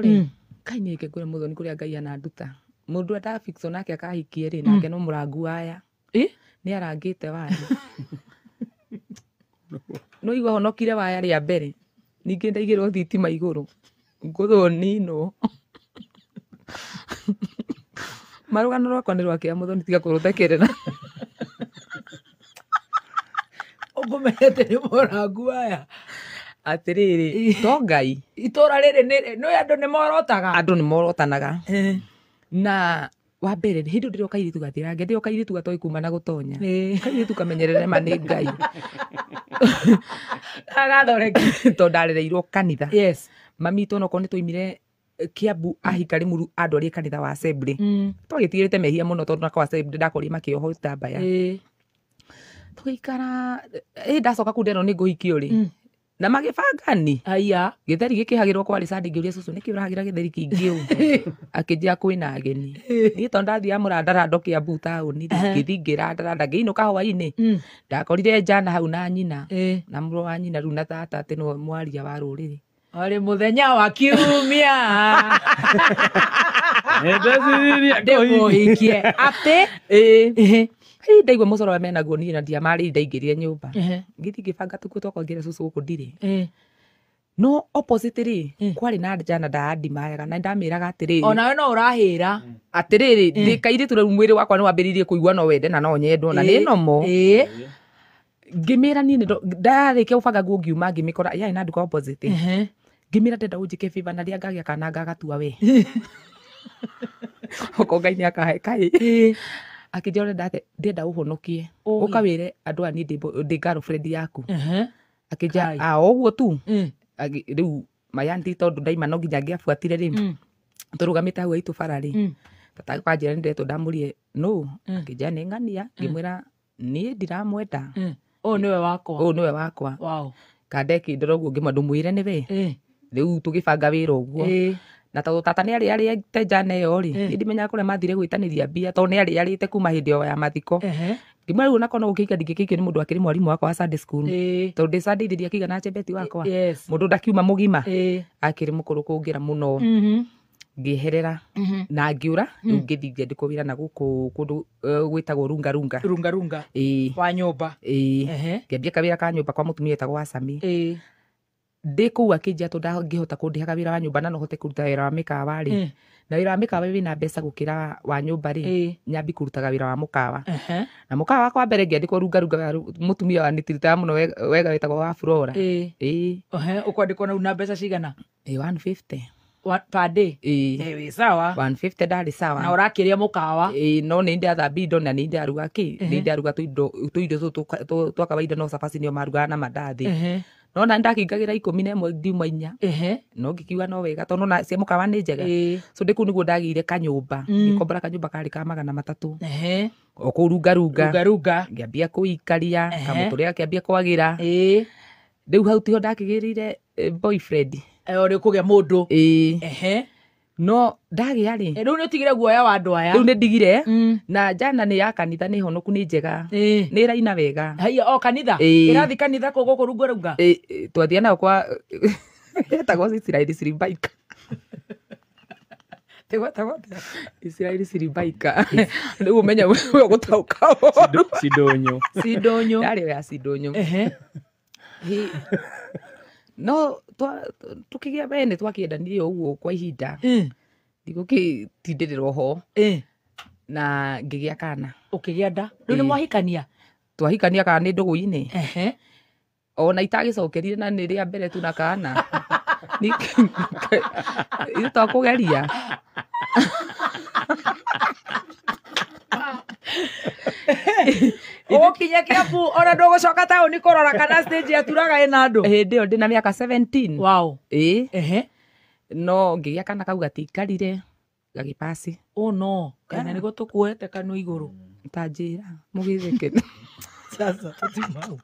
ri kaini ke kure muthoni kuria ngai ana nduta mundu ata fix onake akahikie ri nake no murangu waya ni arangite waya no igwa honokire waya ria mbere ninge ndaigirwo thitima iguru nguthoni no marugano rwakwa ni rwakia muthoni tiga kuruthekerera Ugumete ni murangu waya atiriri to ngai itora riri no andu ni morotaga andu ni morotanaga na wa mbere hindu ndiro kairitu gatirange ndio kairitu gatoi kuma na gutonya kairitu kamenyerere mani ngai agathoreki to ndarereirwo kanitha yes mami to no kone toimire Kiambu ahika rimuru andu ari kanitha wa assembly twagitigirite mehia muno tondu nakwa assembly ndakori makioho tambaya tuikara ndacoka kundeno ni nguhikio ri na magibangani aya githeri gikihagirwo kwa risandi ngiuria cucu niki urahagira githeri kingi u akijia kwina ageni ni to ndathia murandarando Kiambu tauni ngithingira ndaranda ngiinuka hwaini ndakorire jana hau na nyina na muru wa nyina ru na tata ati no mwaria wa ruriri ari muthenya wa kiumia ndĩmũhikie atĩ hei ndaigua mũcoro menaguo niĩ na ndiamarĩ ndaingĩrire nyũmba ngĩthi ngĩbanga tukuo twakwa ngĩra cucu gũkũ ndirĩ no opposite rĩ kwarĩ na njana ndaandimayaga na ndamĩraga atĩrĩrĩ onawe no ũrahĩra atĩrĩrĩ ndĩ kairĩtu rĩu mwĩrĩ wakwa nĩ wambĩrĩirie kũigua no wende na no nyendwo na nĩ nomo ngĩmĩra niĩ ndarĩkia gũbanga nguo ngiuma ngĩmĩkora yarĩ na nduka opposite ngĩmĩra ndenda ũnjĩke favor na rĩrĩa ngagĩa kana ngagatua we oko ngai nĩ akahe kaĩ akĩnjĩra ndenda ũhonokie ũkawĩre andũ aya ndĩ girlfriend yaku akĩnjĩra ũguo tu rĩu mayanti tondũ ndaima no nginya ngĩabuatire rĩ tũrũgamĩte hau aitũ bara rĩ tata kwanjĩra nĩ ndĩretwo ndamũrie no akĩnjĩra nĩ ng'ania ngĩmwĩra niĩ ndiramwenda ũyũ nĩwe wakwa kandekindĩra ũguo ngĩmwa ndũmwĩre nĩwe rĩu tũgĩbanga wĩra ũguo na tondũ tata nĩ arĩarĩte njana ĩyo rĩ nĩ ndimenyaga kũrĩa mathire gwĩtanĩria mbia tondũ nĩ arĩarĩte kuma hĩndĩ ĩyo ya mathiko ngĩmwĩra rĩu onakorwo no gũkĩika ndingĩkĩikio nĩ mũndũ akĩrĩ mwarimũ wakwa wa Sunday school tondũ ndĩ Sunday itheria akĩiga na Chebeti wakwa mũndũ ndakiuma mũgima akĩrĩ mũkũrũ kũngĩra mũno ngĩeherera na ngĩũra rĩu ngĩthi ngĩandĩkwo wĩra na gũkũ kũndũ gwĩtagwo runga wa nyũmba ngĩambia kawĩra ka nyũmba kwa mũtumia etagwo Asami ndĩ kũu akĩnjĩra tondũ ndangĩhota kũndĩhaga wĩra wa nyũmba na no hote kũruta wĩra wa mĩkawa rĩ na wĩra wa mĩkawa wĩna mbeca gũkĩra wa nyũmba rĩ nyambi kũrutaga wĩra wa mũkawa na mũkawa wakwa mbere ngĩandĩkwo runga mũtumia wa nĩtiritaga mũno wega wĩtagwo wa Flora ũkwandĩkwo na una mbeca cigana 150 per day wĩ sawa 150 ndarĩ sawa na ũrakĩria mũkawa no nĩ ndathambia indo na nĩ ndaruga nĩ ndaruga tũindo twa kawaida no cabaci nĩo marugaga na mandathi no na ndakĩingagĩra 11 ndiuma 4 no ngĩkiuga no wega tondũ na cia mũkawa nĩ njega so ndĩ kũu nĩguo ndagĩire kanyũmba ngĩkombora kanyũmba karĩ ka 300 o kũu runga ngĩambia kũikaria kamũtũrĩa kĩambia kwagĩra rĩu hau tiho ndakĩgĩrĩire boyfriend ũrĩ kũgĩa mũndũ no ndagĩa rĩ rĩu nĩ ũtigire guoya wa andũ aya rĩu nĩ ndigire na njana nĩ ya kanitha nĩ honoku nĩ njega nĩ ĩraina wega o kanitha ĩrathi kanitha kũ gũkũ runga twathiĩ nayo kwa etagwo Israeli Siribaika Israeli Siribaika rĩu ũmenya we gũtaũka Sidonyo yarĩ ya Sidonyo no tukĩgĩa bene twakĩendanirie ũguo kwa ihinda ndigũkĩtindĩrĩrwo ho na ngĩgĩa kana ũkĩgĩa nda rĩu nĩ mwahikania twahikania kana nĩ ndũgũ-inĩ ona itagĩcokerire na nĩ rĩa mbere tu na kana twakũgeria ũgũkinya Kiambu ona ndũgũcoka taũni kũrora kana stage yaturaga ĩna andũ hĩndĩ ĩyo ndĩna mĩaka 17 wow no ngĩgĩa kana kau gatiikarire gagĩpaci no kana nĩguo tũkuoete kanua igũrũ tanjĩra mũgĩtheke sasa tũtimau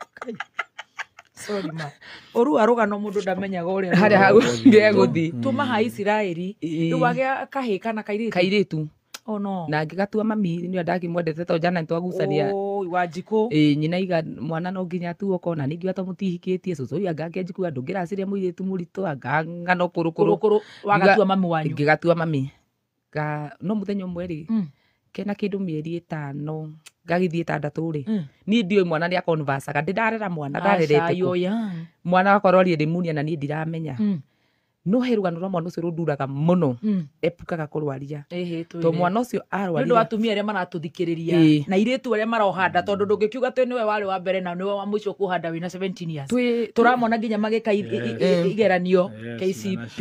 sorry ma oru arugano mũndũ ndamenyaga ũrĩa harĩa hau ngegũthi tuma ha Israeli rĩu agĩa kahĩ kana kairĩtu Oh no. Na ngigatua mami ni ndakimwendete to jana nitwagucania Wanjikũ. nyina iga mwana no nginya tu kona ningi wata mutihikitie cucu ya ngake njikua ndungiraciria muiritu muritu angano kurukuru Wagatua mami wanyu. ngigatua mami no muthenya umwe ri kena kindu mieri 5 ngagithie 6 ri ni ndio mwana ni akonvasaga ndarera mwana ndarerete mwana wakorwo ri rimunia na ni ndiramenya no herugano rwa mwana ucio runduraga muno epukaga kurwaria to mwana ucio arwaria ndu atumia aria maratuthikiriria na iritu aria marohanda tondu ndungikiuga twe niwe wari wa mbere na niwe wa mwico kuhanda wina 17 years turamona nginya magika igeranio KCP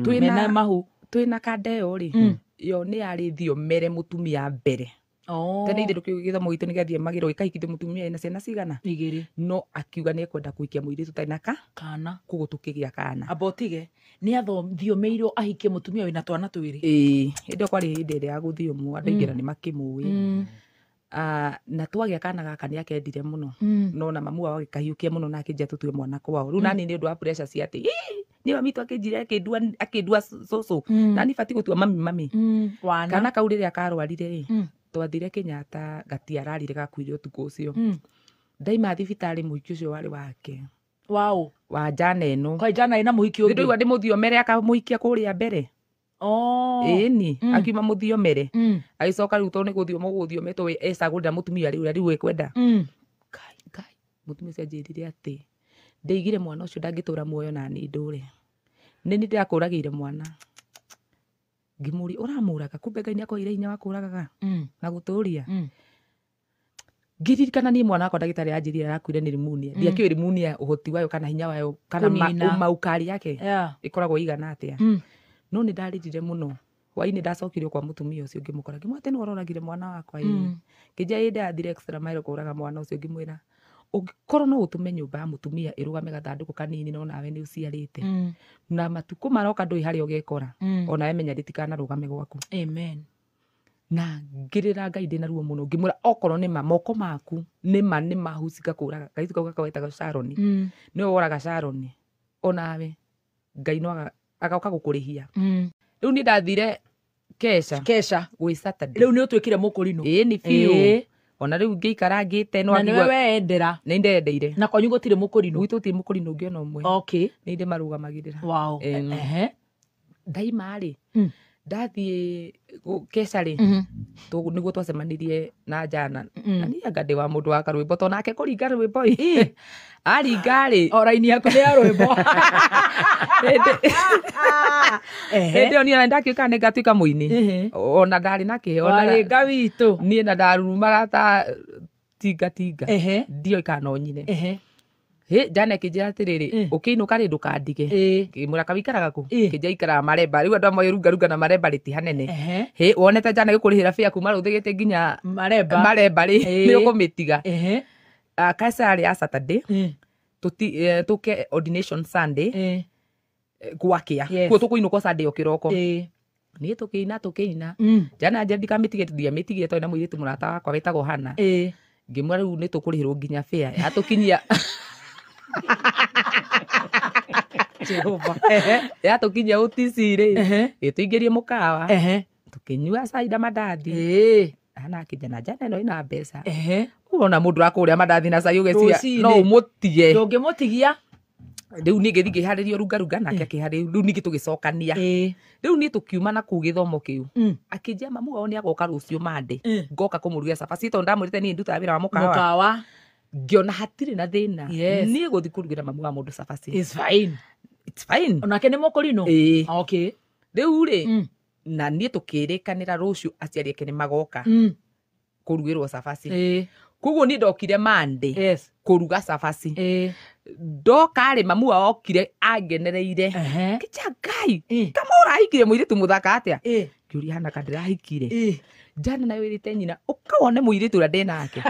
twina mahu twina kadeo ri yo ni arithio mere mutumia mbere tene ithe githomo gitu ni gathie magiro ikahikithio mutumia ina ciana cigana igiri no akiuga ni ekwenda kuikia muiritu taina kana kugutukigia kana abotige ni athomithio meiro ahikie mutumia wina twana twiri indo kwari hinde ria guthio mu andu igera ni makimui na twagia kana gaka ni akendire muno no na mamu wao gikahiukia muno na akinja tutue mwana kwao ru nani ni ndu wa pressure cia ati ni mami tu akinjire akindua soso nani fati gutua mami kana kaurire akarwarire ri twathire Kenyatta gatiararire gakwire utuku ucio ndaima thibitari muhiki ucio wari wake wa jana eno kwa jana ina muhiki ungi ndio ndi muthio mere akamuhikia kuria mbere ni akiuma muthio mere agicoka riu to ni guthio muguthio meto ecagurira mutumia riu ekwenda kai mutumia cia njirire ati ndeigire mwana ucio ndangitura muoyo na ni ndure nini ndakuragiire mwana ngimuri uramuraga kumbe Ngai ni akoire hinya wa kuragaga na guturia ngirikana ni mwana wakwa ndagitari anjirire arakuire ni rimunia ndiakio rimunia uhoti wayo kana hinya wayo kana maukari yake ikoragwo igana atia no ni ndaririre muno waini ndacokirio kwa mutumia ucio ngimukora ngimwate ni waroragire mwana wakwa kija inde athire extra mile kuraga mwana ucio ngimwira ugikorwo no utume nyumba ya mutumia irugame gathanduku kanini no nawe ni uciarite na matuku maroka ndui hari ugekora ona wemenya ritikana rugame gwaku amen na ngirira Ngai ndina ruo muno ngimura okorwo ni moko maku ni mahusika kuraga Ngai tukauga kawetaga Sharon ni woraga Sharon onawe Ngai no agauka gukurihia riu ni ndathire kesha gwi Saturday riu ni utwikire mukurino ni fiu ona riu ngiikara ngite no agwa niwe endera ni ndendeire na kwanyu gutire mukurino gwitu ti mukurino ungi ona umwe ni ndi marugamagira ndaima ri ndathie kesha ri niguo twacemanirie na jana na ni anga wa mundu wa karwimbo to nake kuringa rwimbo aringa ri oraini yaku ni ya rwimbo ndio ni ndakiuka ni ngatuika muini ona ndari na kihe ona ringa witu ni na ndarumaga ta tinga ndio ikanonyine jana kijira atiriri ukiinuka ri ndukandige kimura kawikaraga ku kija ikara maremba riu andu amwe runga na maremba riti hanene wonete jana gikurihira fia kuma ruthigite nginya maremba ri ni ukumitiga kaisa ri ya Saturday tuke ordination Sunday gwakia kuo tukuinuka Sunday okiroko ni tukiina jana nje ndikamitige ndiamitigire to na muiritu murata wakwa wetagwo Hana ngimura riu ni tukurihirwo nginya fia atukinyia Jehova tukinyia utisiri tuingirie mukawa tukinyua caida mandathi ana kijana jana no ina mbeca urona mundu akuria mandathi na cai ugecia no umutige ndungimutigia riu ni ngithi ngiharirio runga nake akihari riu ningi tugicokania riu ni tukiuma na ku githomo kiu akijia mamu wao ni agoka rucio mande ngoka kumurugia cabaci to ndamurite ni nduta wira wa mukawa ngiona hatiri na thina ni guthi kurugira mamu wa mundu cabaci it's fine onake ni mukurino okay riu ri na ni tukirikanira rucio aciari ake ni magoka kurugirwo cabaci kuguo ni ndokire mande kuruga cabaci ndoka ri mamu wa okire angenereire kicha Ngai kama urahikire muiritu muthaka atia ngiuria Hana kandirahikire jana nayo irite nyina ukawone muiritu ria ndi nake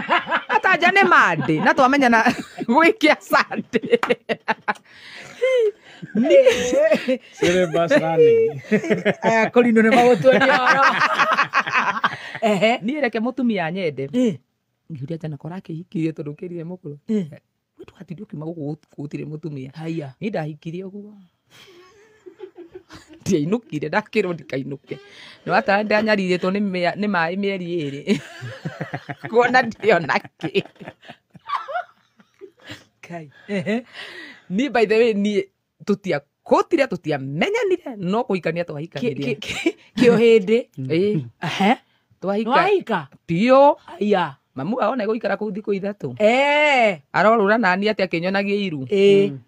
ata jane mande na twamenya na gwikia Sunday ni cerebus running kurino ne magutwendia ni reke mutumia nyende ngiuria jana kora kihikirie tondu kirire mukuru witu hatithio kiuma guku gutire mutumia haya ni ndahikirie uguo ndiainũkire ndakĩrwo ndikainuke no atara ndanyarirĩtwo nĩ maĩ mĩeri ĩrĩ kuona ndiona kĩ Kai. ni by the way ni tutiakũtire tutiamenyanire no kũhikania twahikanire Kĩo hĩndĩ. twahika biũ Ya. mamu wao na gũikara kũu thikũ ithatũ Eh. arorũra nani atĩ akĩnyonagia iru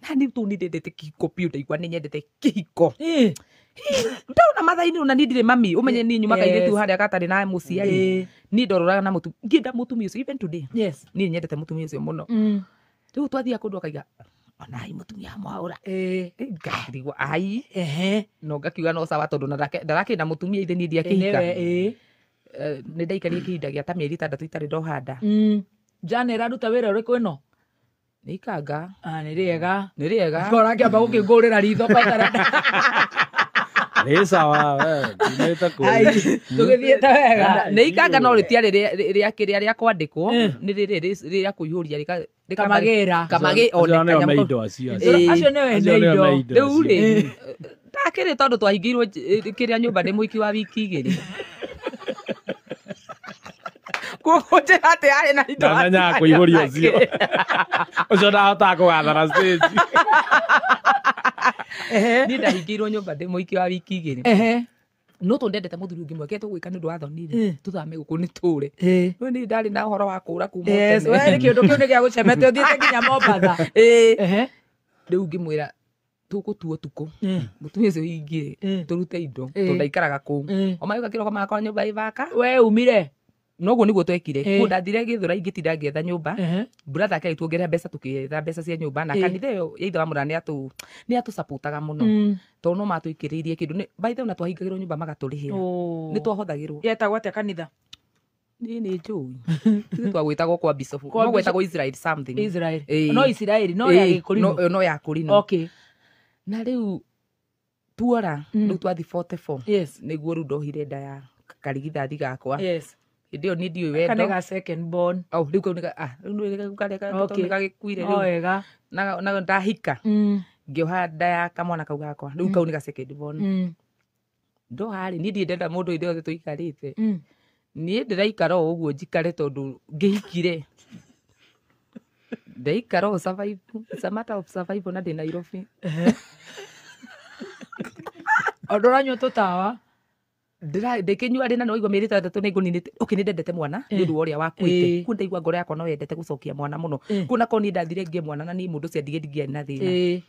nani tu ni ndendete kĩhiko biũ ndaigua nĩ nyendete kĩhiko ndona mathainĩ na nindire mami umenye ni nyuma kairĩtu harĩa gatarĩ na mũciari ni ndorũraga na mũtu ngĩenda mũtumia ũcio even today Yes. ni nyendete mũtumia ũcio mũno rĩu twathia kũndũ akaiga onai mũtumia mwaũra ngarigwo ai no ngakiuga no sawa tondũ ndarakĩna mũtumia ithe niĩ ndiakĩhika nĩ ndaikarie kĩhinda gĩa ta mĩeri 6 itarĩ ndohanda Jane ĩraruta wĩra ũrĩkũ ĩno? nĩ ikanga Nĩ rĩega. kora Ngĩamba gũkĩngũrĩra ritho batarata. Nĩ sawa tumĩte kũ Tũgĩthiĩte wega. nĩ ikanga no rĩtia rĩa kĩrĩa rĩa kwandĩkwo nĩ rĩrĩ rĩa kũihũria Kamagĩra. Nĩo meindo acio. Acio nĩo ene indo. rĩu rĩ ndakĩrĩ tondũ twahingĩirwo kĩrĩa nyũmba nĩ mũiki wa wiki 2 kũnjĩra atĩ arĩ na indo Ndananya kũihũria ũcio. Ũcio ndahotaga kũgathara stage. niĩ ndahingĩirwo nyũmba ndĩ mũiki wa wiki 2 no tũndendete mũthuri ũngĩ mweke tũgwĩka nĩ ũndũ wa thonire tũthame gũkũ nĩ tũre no nĩ ndarĩ na ũhoro wa kũũra kuma Yes, we nĩ kĩndũ kĩu nĩ gĩa gũcemete ũthiĩte nginya Mombatha. rĩu ngĩmwĩra tũgũtua ũtukũ mũtumia ũcio hingire tũrute indo tondũ ndaikaraga kũu o magĩũka kĩroko makora nyũmba ĩbaka We umire. noguo nĩguo twekire mũndũ athire gĩthũra ingĩtinda ngĩetha nyũmba brother ake agĩtuongerera mbeca tũkĩetha mbeca cia nyũmba na kanitha ĩyo ya ithe wa mũrana nĩ atũsapũtaga mũno tondũ no matwĩkĩrĩirie kĩndũ by the way na twahingagĩrwo nyũmba magatũrĩhĩra nĩ twahothagĩrwo Yetagwo atĩa kanitha? niĩ nĩ njũĩ ithuĩ twagwĩtagwo kwa bishop no gwĩtagwo Israel something Israel. No Isiraeli no ya Gĩkũrinũ. no ya Kũrinũ Okay. na rĩu tuora rĩu twathi 44 Yes. nĩguo rĩu ndohire nda ya karigithathi gakwa Yes. hĩndĩ ĩyo nĩ ndiũĩ Kane wendo ga second born. rĩu kau nĩ gagĩkuire O rĩu wega. na ndahika ngĩoha nda ya kamwana kau gakwa rĩu kau nĩ ga second born ndoharĩ niĩ ndiendenda mũndũ hĩndĩ yothe tũikarĩte niĩ ndĩraikara o ũguo njikare tondũ ngĩhikire ndaikara o survive it's a matter of survival na ndĩ Nairobi Ũndũ ũranyua tũtawa. ndĩkĩnyua rĩ na noigua mĩeri 3 nĩ ngũninĩte nĩ ndendete mwana nĩ ũndũ wa ũrĩa wakuĩte kuo ndaigua ngoro yakwa no yendete gũcokia mwana mũno kuo nako niĩ ndathire ngĩe mwana na niĩ mũndũ ũcio ndigĩndigĩa na thĩna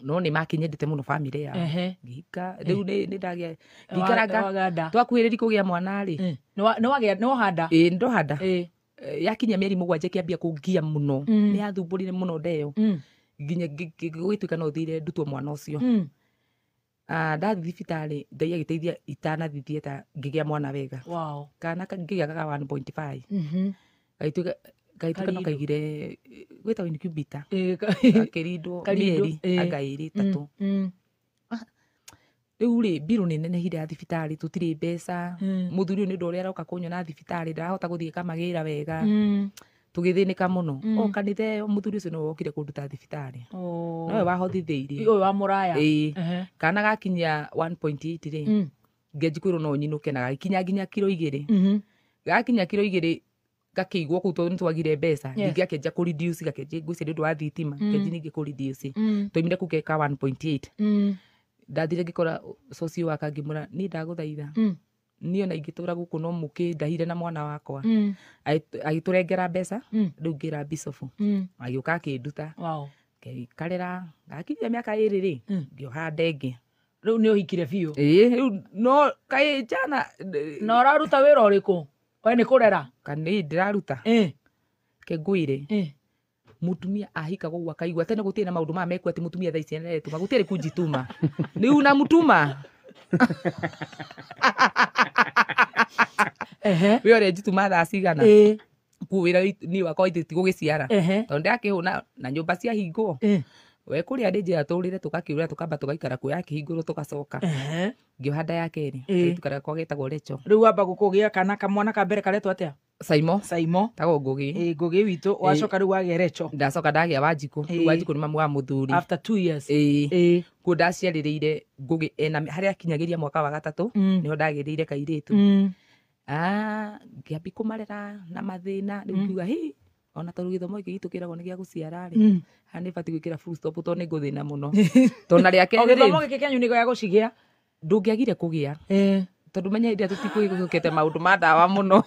no nĩ makinyendete mũno family yao ngĩhika rĩu nĩ ndagĩa ngĩikaranga twakuhĩrĩria kũgĩa mwana rĩ nĩ wahanda ndohanda yakinya mĩeri 7 kĩambia kũngia mũno nĩ yathumbũrire mũno ndeyo nginya gĩtuĩka no thire ndutwo mwana ũcio ndathi thibitarĩ Ngai agĩteithia itanathithie ta ngĩgĩa mwana wega kana ngĩgĩaga 1.5 gaituĩka no kaigire gwĩtagwo incubator akĩrindwo mĩeri anga 2-3 rĩu rĩ mbirũ nĩ nenehire ya thibitarĩ tũtirĩ mbeca mũthuri ũyũ nĩ ũndũ ũrĩa aroka kũnyona thibitarĩ ndarahota gũthiĩ kamagĩra wega tũgĩthĩnĩka mũno o kanitha ĩyo mũthuri ũcio nĩ wokire kũnduta thibitarĩ nowe wahothithĩirie ũyũ wa mũraya kana gakinya 1.8 rĩ ngĩnjikũĩrwo no nyinũke na gagĩkinya nginya kiro 2 gakinya kiro 2 gakĩigwo kũu tondũ nĩ twagire mbeca ningĩ akĩnja kũreduce gakĩnja ngwĩciria nĩ ũndũ wa thitima kĩnji ningĩ kũreduce twaumire kũu geka 1.8 ndathire ngĩkora socio waka ngĩmũra niĩ ndagũthaitha niĩ ona ingĩtũra gũkũ no mũkĩndahire na mwana wakwa agĩtũrengera mbeca rĩu ngĩra bishop agĩũka akĩnduta ngĩikarĩra ngakinyia mĩaka 2 rĩ ngĩoha ndenge rĩu nĩ ũhikire biũ rĩu no kaĩ jana na ũraruta wĩra ũrĩkũ we nĩ kũrera kanĩ ndĩraruta ke ngwĩre mutumia ahika gũgwa kaigua tene gũtirĩ na maũndũ maya mekwo atĩ mutumia thaa ici nĩretuma gũtirĩ kũnjituma nĩ una mutuma we ũrĩa njituma thaa cigana kuo wĩra nĩ wakwa waithĩti gũgĩciara tondũ ndakĩhũna na nyũmba ciahingwo we kũrĩa ndĩ njĩra tũrĩre tũkakiũra tũkamba tũgaikara kuo yakĩhingũrwo tũgacoka ngĩoha nda ya kerĩ gaitukara kwa getagwo Recho rĩu wamba gũkũgĩa kana kamwana ka mbere karetwo atĩa Saimo tago Ngugi Ngugi witu wacoka riu wagerecho ndacoka ndagia Wanjiku riu Wanjiku ni mamu wa muthuri after 2 years ku ndaciarĩrĩire Ngugi ena haria kinyagiria mwaka wa gatatu niho ndagĩrĩire kairitu ngĩambi kũmarera na mathĩna rĩu ngiuga hi ona tondũ gĩthomo gĩkĩ gitũ kĩragwo nĩ gĩa gũciara rĩ hani bati gwĩkĩra full stop tondũ nĩ ngũthĩna mũno tondũ rĩa kerĩ gĩthomo gĩkĩ kĩanyu nĩ gĩa gũcigĩa ndũngĩagire kũgĩa tondũ menya hĩndĩ ĩrĩa tũtikũgĩũkĩte maũndũ ma ndawa mũno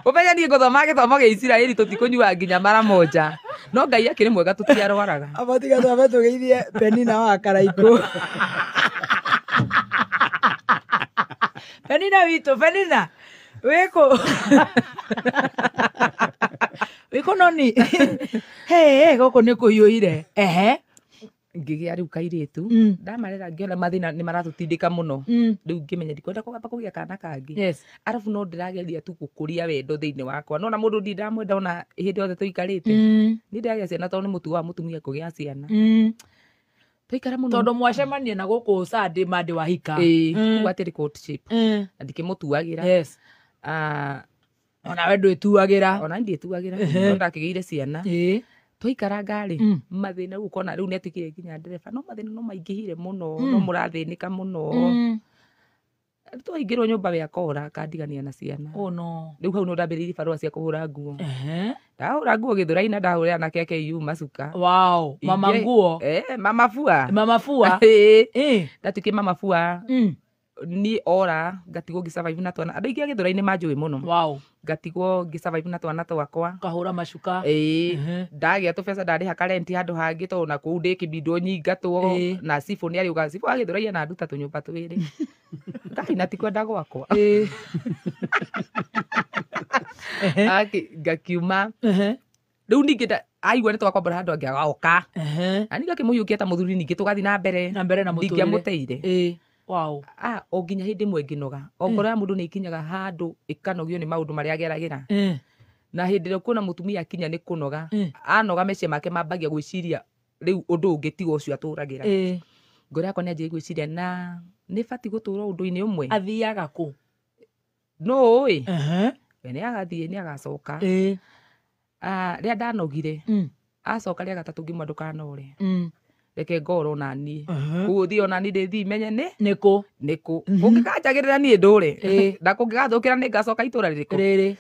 ũmenya niĩ ngũthoma gĩthomo gĩa Isiraeli tũtikũnyua nginya mara moja no Ngai akĩrĩ mwega tũtiarwaraga abatiga twabe tũgeithie Penina wa Karaikũ Penina witũ Penina wĩkũ noni gũkũ nĩ kũiyũire ngĩgĩa rĩu kairĩtu ndamarera ngĩona mathĩna nĩ maratũtindĩka mũno rĩu ngĩmenya ndikwenda kũgamba kũgĩa kana kangĩ arabu no ndĩrageria tu gũkũria wendo thĩinĩ wakwa no na mũndũ ndamwenda ona hĩndĩ yothe tũikarĩte nĩ ndagĩa ciana tondũ nĩ mũtugo wa mũtumia kũgĩa ciana tũikara mũno tondũ mwacemanie na gũkũ Sunday Monday wahika kuga atĩrĩ courtship na ndikĩmũtuagĩra ona we ndwĩtuagĩra ona ndĩtuagĩra no ndakĩgĩire ciana twaikara ngari mathĩna rĩu ukona rĩu nĩatikire nginya ndereba no mathĩna no maingĩhire mũno no mũrathĩnĩka mũno twaingĩrwo nyũmba ya kora kandigania na ciana no rĩu hau no ndambĩrĩirie barua cia kũhũra nguo ndahũra nguo Gĩthũrai na ndahũrĩra na KKU macuka mama nguo mama fua ndatuĩke mama fua ni ora ngatigwo ngĩsurvive na twana andũ aingĩ a Gĩthũrai nĩ manjũĩ mũno ngatigwo ngĩsurvive na twana twakwa kahũra macuka ndagĩa tũbeca ndarĩha karenti handũ hangĩ tondũ na kũu ndĩkĩbindwo nyingatwo na cibũ nĩ ariuga cibũ wa Gĩthũrai ana nduta tũnyũmba twĩrĩ Ngai na tikwenda gwakwa ngakiuma rĩu ningĩ aigua nĩ twakombora handũ angĩ agoka na ngakĩmũhiũkia ta mũthuri ningĩ tũgathiĩ na mbere na mũtũrĩre ndingĩamũteire o nginya hĩndĩ ĩmwe ngĩnoga o ngoro ya mũndũ nĩ ikinyaga handũ ĩkanogio nĩ maũndũ marĩa ageragĩra na hĩndĩ ĩrĩa kuona mũtumia akinya nĩ kũnoga anoga meciria make mambagia gwĩciria rĩu ũndũ ũngĩ tiga ũcio atũragĩra ngoro yakwa nĩ anjĩrĩire gwĩciria na nĩ bati gũtũra ũndũ-inĩ ũmwe athiaga kũ no we nĩ agathiĩ nĩ agacoka rĩrĩa ndanogire acoka rĩa gatatũ ngĩmwa ndũkanore reke ngoro na niĩ gũthiĩ ona niĩ ndĩthiĩ menye nĩkũ ũngĩkanjagĩrĩra niĩ ndũre na kũngĩgathũkĩra nĩ ngacoka itũra rĩrĩkũ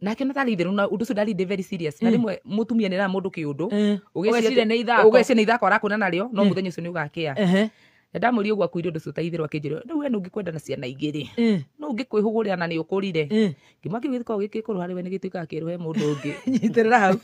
nake na tarĩ itherũ na ũndũ ũcio ndarĩ very serious na rĩmwe mũtumia nĩ ra mũndũ kĩũndũ ũgeciria nĩ ithako arakũna narĩo no mũthenya ũcio nĩ ũgakĩa ndamũria ũguo akuire ũndũ ũcio ta itherũ akĩnjĩra rĩu we nũngĩkwenda na ciana igĩrĩ no ũngĩkwĩhũgũrĩra na nĩ ũkũrire kĩmwa kĩu gĩkoragwo gĩkũrũ harĩ we nĩ gĩtuĩkaga kĩrũhe mũndũ ũngĩ nyitĩrĩra hau